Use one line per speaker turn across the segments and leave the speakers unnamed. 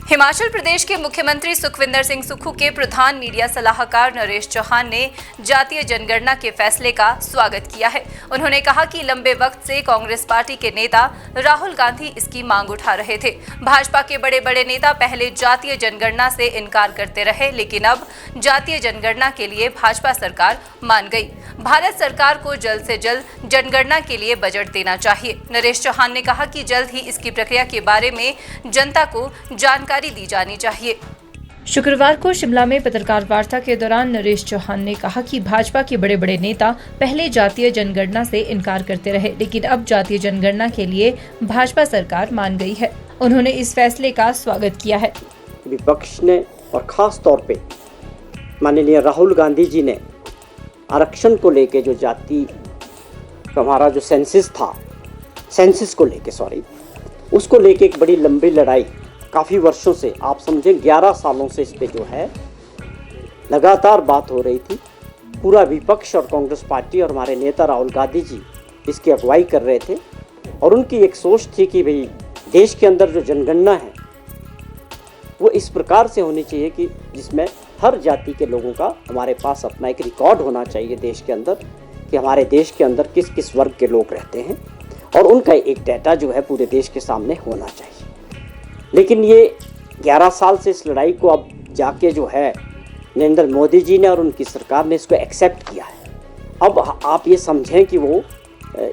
हिमाचल प्रदेश के मुख्यमंत्री सुखविंदर सिंह सुक्खू के प्रधान मीडिया सलाहकार नरेश चौहान ने जातीय जनगणना के फैसले का स्वागत किया है। उन्होंने कहा कि लंबे वक्त से कांग्रेस पार्टी के नेता राहुल गांधी इसकी मांग उठा रहे थे। भाजपा के बड़े बड़े नेता पहले जातीय जनगणना से इनकार करते रहे, लेकिन अब जातीय जनगणना के लिए भाजपा सरकार मान गई। भारत सरकार को जल्द से जल्द जनगणना के लिए बजट देना चाहिए। नरेश चौहान ने कहा कि जल्द ही इसकी प्रक्रिया के बारे में जनता को जानकारी दी जानी चाहिए। शुक्रवार को शिमला में पत्रकार वार्ता के दौरान नरेश चौहान ने कहा कि भाजपा के बड़े बड़े नेता पहले जातीय जनगणना से इनकार करते रहे, लेकिन अब जातीय जनगणना के लिए भाजपा सरकार मान गई है। उन्होंने इस फैसले का स्वागत किया है।
विपक्ष ने और खास तौर पे माननीय राहुल गांधी जी ने आरक्षण को लेके जो जाति हमारा जो सेंसस को लेके उसको लेके एक बड़ी लंबी लड़ाई काफ़ी वर्षों से, आप समझें 11 सालों से इस पे जो है लगातार बात हो रही थी। पूरा विपक्ष और कांग्रेस पार्टी और हमारे नेता राहुल गांधी जी इसकी अगुवाई कर रहे थे और उनकी एक सोच थी कि भाई देश के अंदर जो जनगणना है वो इस प्रकार से होनी चाहिए कि जिसमें हर जाति के लोगों का हमारे पास अपना एक रिकॉर्ड होना चाहिए देश के अंदर कि हमारे देश के अंदर किस किस वर्ग के लोग रहते हैं और उनका एक डाटा जो है पूरे देश के सामने होना चाहिए। लेकिन ये 11 साल से इस लड़ाई को अब जाके जो है नरेंद्र मोदी जी ने और उनकी सरकार ने इसको एक्सेप्ट किया है। अब आप ये समझें कि वो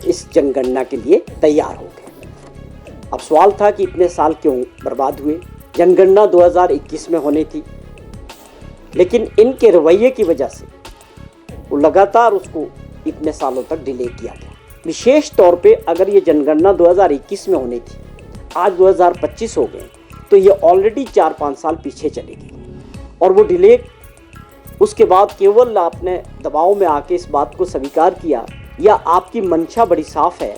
इस जनगणना के लिए तैयार हो गए। अब सवाल था कि इतने साल क्यों बर्बाद हुए। जनगणना 2021 में होनी थी, लेकिन इनके रवैये की वजह से वो लगातार उसको इतने सालों तक डिले किया गया। विशेष तौर पे अगर ये जनगणना 2021 में होनी थी, आज 2025 हो गए, तो ये ऑलरेडी 4-5 साल पीछे चली गई और वो डिले उसके बाद केवल आपने दबाव में आके इस बात को स्वीकार किया या आपकी मंशा बड़ी साफ है।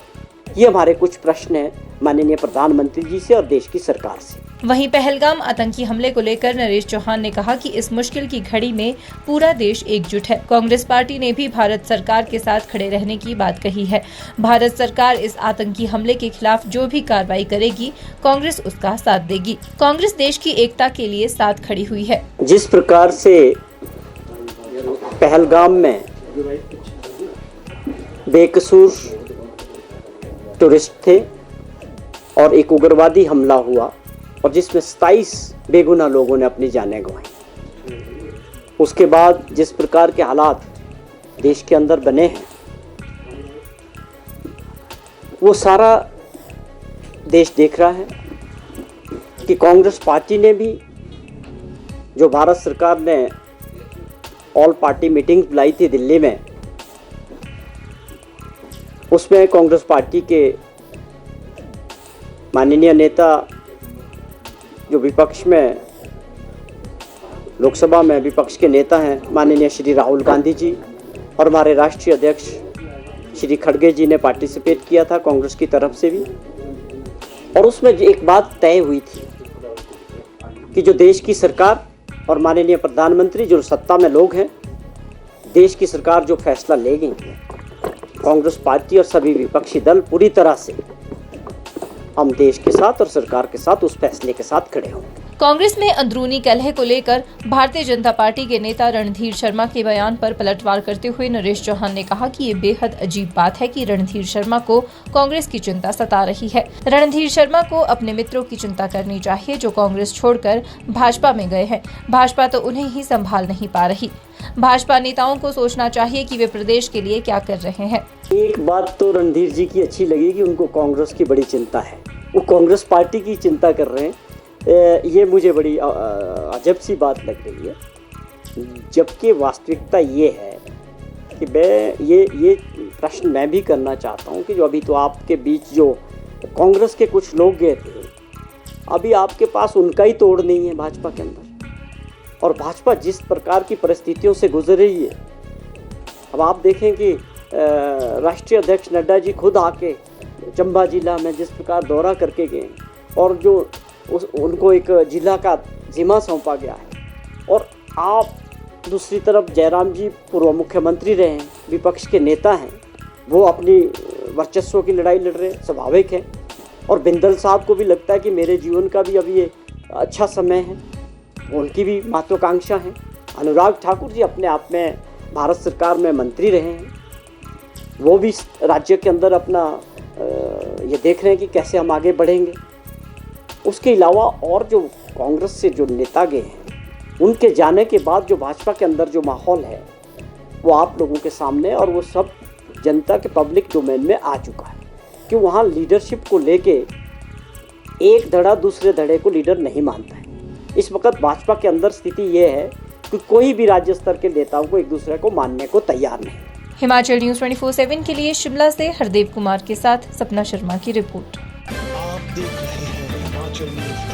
ये हमारे कुछ प्रश्न हैं माननीय प्रधानमंत्री जी से और देश की सरकार से।
वहीं पहलगाम आतंकी हमले को लेकर नरेश चौहान ने कहा कि इस मुश्किल की घड़ी में पूरा देश एकजुट है। कांग्रेस पार्टी ने भी भारत सरकार के साथ खड़े रहने की बात कही है। भारत सरकार इस आतंकी हमले के खिलाफ जो भी कार्रवाई करेगी, कांग्रेस उसका साथ देगी। कांग्रेस देश की एकता के लिए साथ खड़ी हुई है।
जिस प्रकार से पहलगाम में बेकसूर टूरिस्ट थे और एक उग्रवादी हमला हुआ और जिसमें 27 बेगुनाह लोगों ने अपनी जानें गंवाई, उसके बाद जिस प्रकार के हालात देश के अंदर बने हैं वो सारा देश देख रहा है कि कांग्रेस पार्टी ने भी जो भारत सरकार ने ऑल पार्टी मीटिंग बुलाई थी दिल्ली में, उसमें कांग्रेस पार्टी के माननीय नेता जो विपक्ष में लोकसभा में विपक्ष के नेता हैं माननीय श्री राहुल गांधी जी और हमारे राष्ट्रीय अध्यक्ष श्री खड़गे जी ने पार्टिसिपेट किया था कांग्रेस की तरफ से भी। और उसमें एक बात तय हुई थी कि जो देश की सरकार और माननीय प्रधानमंत्री जो सत्ता में लोग हैं, देश की सरकार जो फैसला लेगी, कांग्रेस पार्टी और सभी विपक्षी दल पूरी तरह से हम देश के साथ और सरकार के साथ उस फैसले के साथ खड़े होंगे।
कांग्रेस में अंदरूनी कलह को लेकर भारतीय जनता पार्टी के नेता रणधीर शर्मा के बयान पर पलटवार करते हुए नरेश चौहान ने कहा कि ये बेहद अजीब बात है कि रणधीर शर्मा को कांग्रेस की चिंता सता रही है। रणधीर शर्मा को अपने मित्रों की चिंता करनी चाहिए जो कांग्रेस छोड़कर भाजपा में गए हैं। भाजपा तो उन्हें ही संभाल नहीं पा रही। भाजपा नेताओं को सोचना चाहिए कि वे प्रदेश के लिए क्या कर रहे हैं।
एक बात तो रणधीर जी की अच्छी लगी कि उनको कांग्रेस की बड़ी चिंता है, वो कांग्रेस पार्टी की चिंता कर रहे हैं। ये मुझे बड़ी अजब सी बात लग रही है, जबकि वास्तविकता ये है कि ये प्रश्न मैं भी करना चाहता हूँ कि जो अभी तो आपके बीच जो कांग्रेस के कुछ लोग गए थे, अभी आपके पास उनका ही तोड़ नहीं है भाजपा के अंदर। और भाजपा जिस प्रकार की परिस्थितियों से गुजर रही है, अब आप देखें कि राष्ट्रीय अध्यक्ष नड्डा जी खुद आके चंबा जिला में जिस प्रकार दौरा करके गए और जो उनको एक जिला का जिम्मा सौंपा गया है, और आप दूसरी तरफ जयराम जी पूर्व मुख्यमंत्री रहे हैं, विपक्ष के नेता हैं, वो अपनी वर्चस्व की लड़ाई लड़ रहे हैं, स्वाभाविक है। और बिंदल साहब को भी लगता है कि मेरे जीवन का भी अब ये अच्छा समय है, उनकी भी महत्वाकांक्षा है। अनुराग ठाकुर जी अपने आप में भारत सरकार में मंत्री रहे हैं, वो भी राज्य के अंदर अपना ये देख रहे हैं कि कैसे हम आगे बढ़ेंगे। उसके अलावा और जो कांग्रेस से जो नेता गए हैं, उनके जाने के बाद जो भाजपा के अंदर जो माहौल है वो आप लोगों के सामने, और वो सब जनता के पब्लिक डोमेन में आ चुका है कि वहाँ लीडरशिप को लेके एक धड़ा दूसरे धड़े को लीडर नहीं मानता है। इस वक्त भाजपा के अंदर स्थिति ये है कि कोई भी राज्य स्तर के नेताओं को एक दूसरे को मानने को तैयार नहीं।
हिमाचल न्यूज़ 24/7 के लिए शिमला से हरदेव कुमार के साथ सपना शर्मा की रिपोर्ट।
आप देख रहे हैं हिमाचल न्यूज़